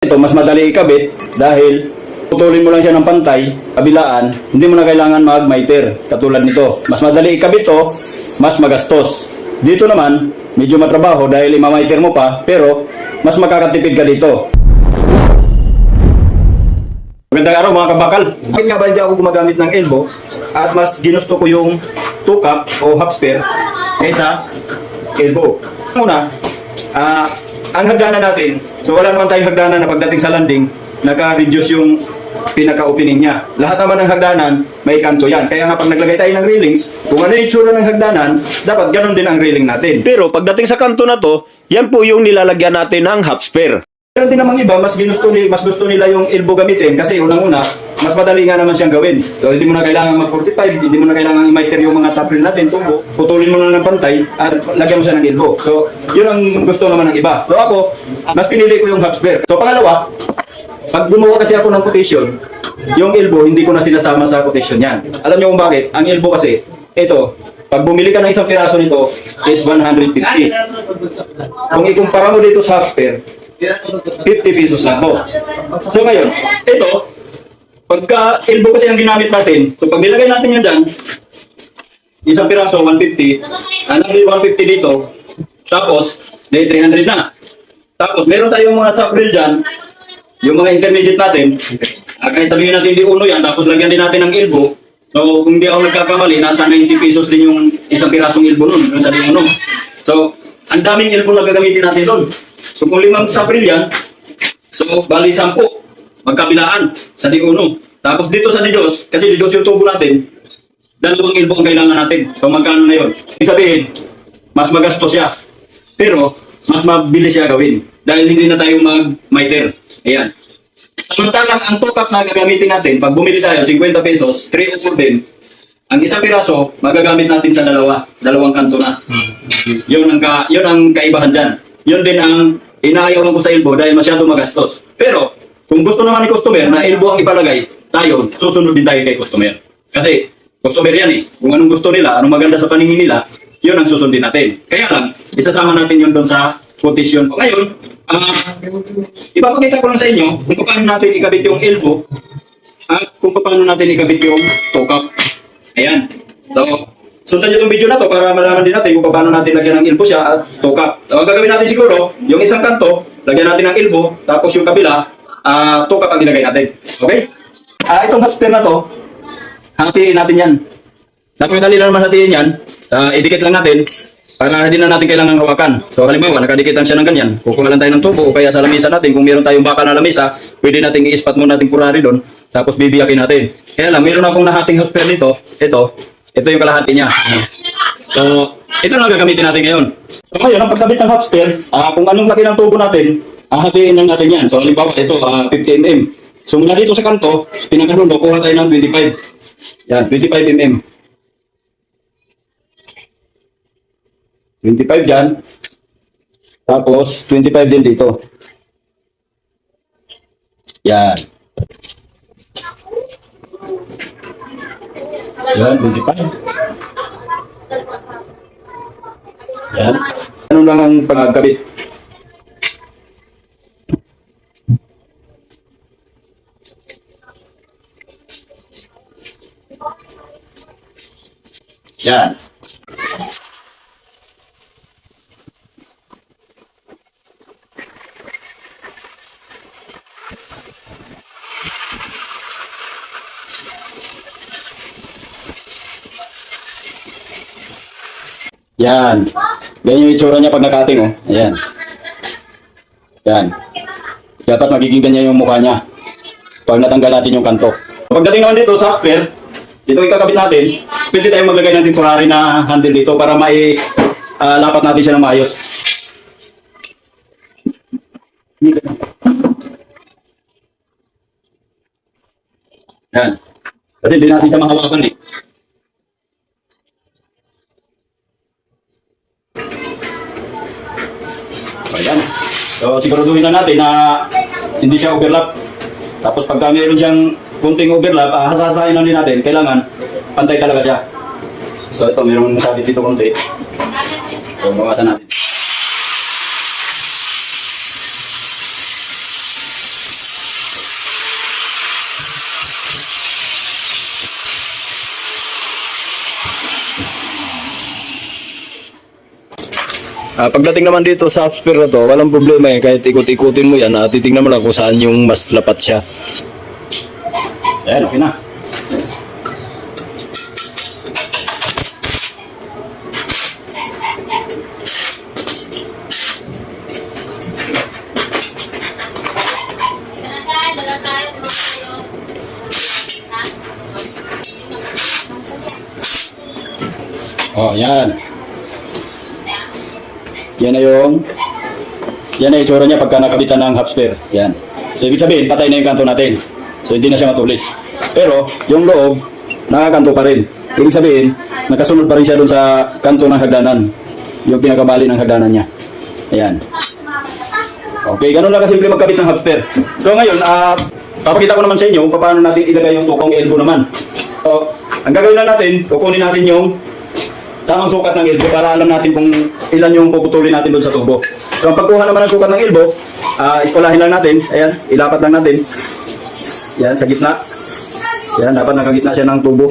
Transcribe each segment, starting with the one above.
Ito, mas madali ikabit dahil putulin mo lang siya ng pantay, kabilaan, hindi mo na kailangan mag-miter. Katulad nito, mas madali ikabit to, mas magastos. Dito naman, medyo matrabaho dahil imamiter mo pa, pero mas makakatipid ka dito. Magandang araw mga kabakal. Bakit nga ba hindi ako gumagamit ng elbow at mas ginusto ko yung 2 cup o half spare kaysa elbow? Una, ang hagdanan natin, so wala naman tayong hagdanan na pagdating sa landing, naka-reduce yung pinaka-opening niya. Lahat naman ng hagdanan, may kanto yan. Kaya nga pag naglagay tayo ng railings, kung ano yung itsura ng hagdanan, dapat ganun din ang railing natin. Pero pagdating sa kanto na to, yan po yung nilalagyan natin ng half spare. Pero din namang iba, mas gusto nila yung elbow gamitin kasi unang-una, mas madali nga naman siyang gawin. So hindi mo na kailangan mag-45, hindi mo na kailangan i-miter yung mga top rail natin, tubo, putulin mo na ng pantay at lagyan mo siya ng elbow. So yun ang gusto naman ng iba. So ako, mas pinili ko yung half spare. So pangalawa, pag gumawa kasi ako ng quotation, yung elbow hindi ko na sinasama sa quotation yan. Alam niyo kung bakit? Ang elbow kasi, ito, pag bumili ka ng isang piraso nito is 150. Kung ikumpara mo dito sa half spare, 50 pesos lang to. So ngayon, ito, pagka elbow kasi ang ginamit natin, so pag nilagay natin yan dyan, isang piraso, 150, anong 150 dito, tapos, 300 na. Tapos, meron tayong mga sub-rail dyan, yung mga intermediate natin, kahit sabihin natin di uno yan, tapos lagyan din natin ng elbow, so kung hindi ako nagkakamali, nasa 90 pesos din yung isang pirasong elbow nun, yung sa di uno. So, ang daming elbow na gagamitin natin doon. So kung 5 sub-rail yan, so bali 10, magkabilaan sa di uno. Tapos dito sa D2, kasi D2 yung tubo natin, 2 elbow ang kailangan natin. So magkano na yun? Ibig sabihin, mas magastos siya. Pero, mas mabilis siya gawin. Dahil hindi na tayo mag-miter. Ayan. Samantalang ang 2 cup na gagamitin natin, pag bumili tayo, 50 pesos, 3 o 4 din, ang isang piraso, magagamit natin sa dalawang kanto na. Yun ang kaibahan dyan. Yun din ang inaayaw ko sa elbow dahil masyado magastos. Pero, kung gusto naman ni customer na elbow ang ipalagay, tayo, susunod din tayo kay customer. Kasi, customer yan eh. Kung anong gusto nila, anong maganda sa paningin nila, yun ang susundin natin. Kaya lang, isasama natin yun doon sa quotation ko. Ngayon, ipapakita ko lang sa inyo kung paano natin ikabit yung elbow at kung paano natin ikabit yung toe cup. Ayan. So, sundan nyo itong video na to para malaman din natin kung paano natin lagyan ng elbow siya at toe cup. So, ang gagawin natin siguro, yung isang kanto, lagyan natin ng elbow, tapos yung kabila, toe cup ang ilagay natin. Okay? Itong half spare na to, hatiin natin yan. Napakadali na naman hatiin yan. Idikit lang natin para hindi na natin kailangan hawakan. So halimbawa, nakadikitan siya ng ganyan. Kukuha lang tayo ng tubo o kaya sa lamisa natin. Kung meron tayong baka na lamisa, pwede natin i-spot mo natin kurari doon. Tapos bibiyakin natin. Kaya lang, meron akong nahating half spare nito. Ito yung kalahati niya. So, ito na gagamitin natin ngayon. So ngayon, ang pagkabit ng half spare, kung anong laki ng tubo natin, hatiin lang natin yan. So halimbawa, ito, 50 mm. So mula dito sa kanto, pinakadulo, kuha tayo ng 25. Yan, 25 mm. 25 dyan. Tapos, 25 din dito. Yan. Yan, 25. Yan. Ano lang ang pagkabit? Yan. Yan. Ganyan yung itsura niya pag nakating, oh. Ayan. Yan. Dapat magiging ganyan yung mukha niya pag natanggal natin yung kanto. Pagdating naman dito sa spare, dito ikakabit natin, pwede tayong maglagay ng temporary na handle dito para lapat natin siya ng maayos. Yan. Kasi hindi natin siya mahawakan eh. Ayan. So siguraduhin na natin na hindi siya overlap. Tapos pagka mayroon siyang kunting overlap, hasasain lang din natin. Kailangan pantay talaga siya. So ito, mayroong masabit dito kunti. So bawasan natin. Pagdating naman dito sa half spare na to, walang problema eh. Kahit ikot-ikutin mo yan, titignan mo lang kung saan yung mas lapat siya. Ayan, okay na. Oh, yan. Yan na yung itsura niya pagka nakabitan ng half spare. Yan. So, ibig sabihin, patay na yung kanto natin. So, hindi na siya matulis. Pero, yung loob, nakakanto pa rin. Ibig sabihin, nakasunod pa rin siya dun sa kanto ng hagdanan. Yung pinakabali ng hagdanan niya. Ayan. Okay, ganun lang kasimple magkabit ng half spare. So, ngayon, papakita ko naman sa inyo kung paano natin ilagay yung tukong elbow naman. So, ang gagawin lang natin, kukunin natin yung tamang sukat ng elbow para alam natin kung ilan yung puputulin natin doon sa tubo. So, ang pagkuha naman ng sukat ng elbow, iskolahin lang natin. Ayan, ilapat lang natin. Yan, sa gitna. Yan, dapat nakagitna siya ng tubo.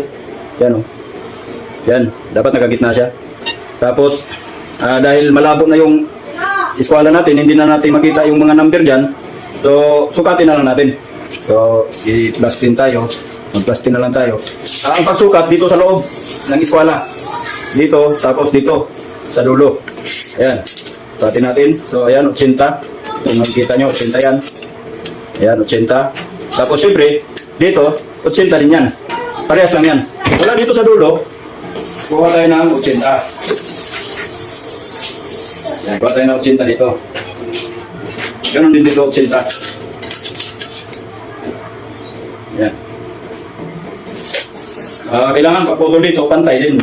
Yan, o. Yan, dapat nakagitna siya. Tapos, dahil malabo na yung eskwala natin, hindi na natin makita yung mga number dyan. So, sukatin na lang natin. So, i-plastin tayo. Mag-plastin na lang tayo. Ang pagsukat dito sa loob ng eskwala. Dito, tapos dito, sa dulo. Ayan, sukatin natin. So, ayan, 80. Kung makikita nyo, 80 yan. Ayan, 80. Tapos, siyempre, dito, 80 din yan. Parehas lang yan. Wala dito sa dulo, kuha tayo ng 80. Ayan, kuha tayo ng 80 dito. Ganon din dito, 80. Ayan. Kailangan pagputol dito, pantay din.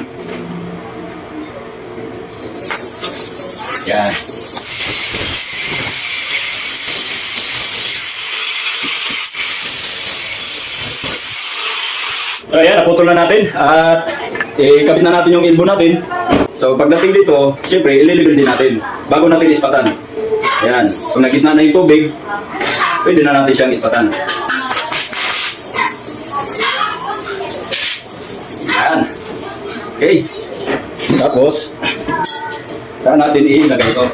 Yan. So ayan, naputol na natin at ikabit na natin yung elbow natin. So pagdating dito, siyempre ililibil din natin bago natin ispatan. Ayan, pag nagitna na yung tubig, pwede na natin siyang ispatan. Ayan. Okay. Tapos, saan natin ilagay ito?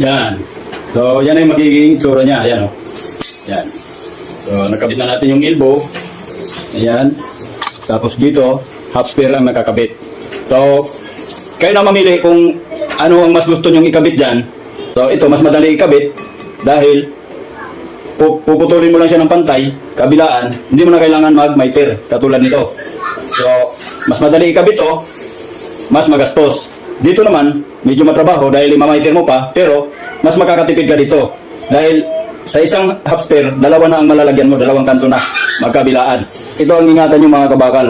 Yan. So, yan ay magiging itsura niya. Ayan, o. Yan. So, nakabit na natin yung elbow. Ayan. Tapos dito, half spare lang nakakabit. So, kayo na mamili kung ano ang mas gusto nyong ikabit dyan. So, ito, mas madali ikabit dahil puputulin mo lang siya ng pantay, kabilaan, hindi mo na kailangan mag-miter, katulad nito. So, mas madali ikabit to, mas magastos. Dito naman, medyo matrabaho dahil imamiter mo pa, pero mas makakatipid ka dito. Dahil sa isang half spare, dalawa na ang malalagyan mo, dalawang kanto na, magkabilaan. Ito ang ingatan yung mga kabakal.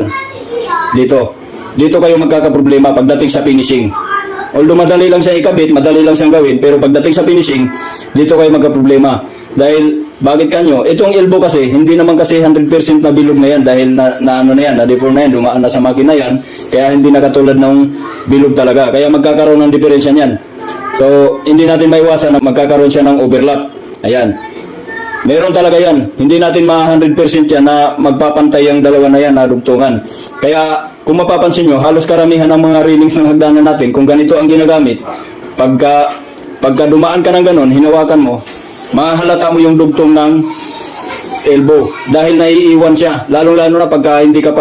Dito kayo magkakaproblema pagdating sa finishing. Although madali lang siya ikabit, madali lang siyang gawin, pero pagdating sa finishing, dito kayo magkaproblema. Dahil, bakit kanyo? Itong elbow kasi, hindi naman kasi 100% na bilog na yan dahil na ano na yan, na-deform na yan, dumaan na sa makina yan, kaya hindi na katulad ng bilog talaga. Kaya magkakaroon ng diferensya niyan. So, hindi natin maiwasan na magkakaroon siya ng overlap. Ayan. Meron talaga yan. Hindi natin ma-100% yan na magpapantay ang dalawa na yan na dugtungan. Kaya, kung mapapansin nyo, halos karamihan ng mga railings ng hagdanan natin, kung ganito ang ginagamit, pagka dumaan ka ng ganon, hinawakan mo, mahalata mo yung dugtong ng elbow dahil naiiwan siya, lalong-lalo na pagka hindi ka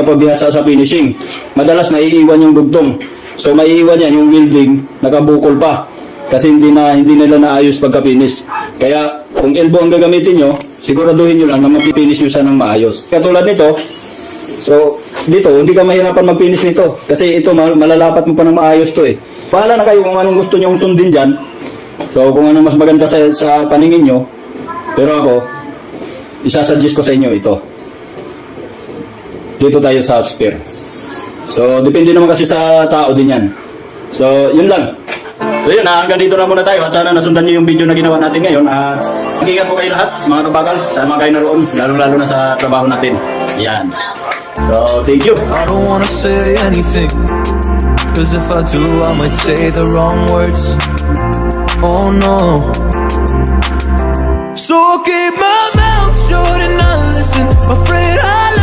pa bihasa sa finishing. Madalas naiiwan yung dugtong. So maiiwan yan yung welding, nakabukol pa kasi hindi nila naayos pagka-finish. Kaya kung elbow ang gagamitin nyo, siguraduhin nyo lang na mapipinish nyo siya ng maayos. Katulad nito, so dito hindi ka mahirapan mag-finish nito kasi ito malalapat mo pa ng maayos to eh. Pahala na kayo kung anong gusto nyo sundin dyan. So, kung ano mas maganda sa paningin nyo, pero ako, isasuggest ko sa inyo ito. Dito tayo sa half spare. So, depende naman kasi sa tao din yan. So, yun lang. So, yun, hanggang dito na muna tayo. At sana nasundan nyo yung video na ginawa natin ngayon. Mag-ingat po kayo lahat, mga kabakal. Sama kayo naroon, lalo-lalo na sa trabaho natin. Yan. So, thank you. I don't wanna say anything, 'cause if I do, I might say the wrong words. Oh no. So I keep my mouth shut and I listen. Afraid I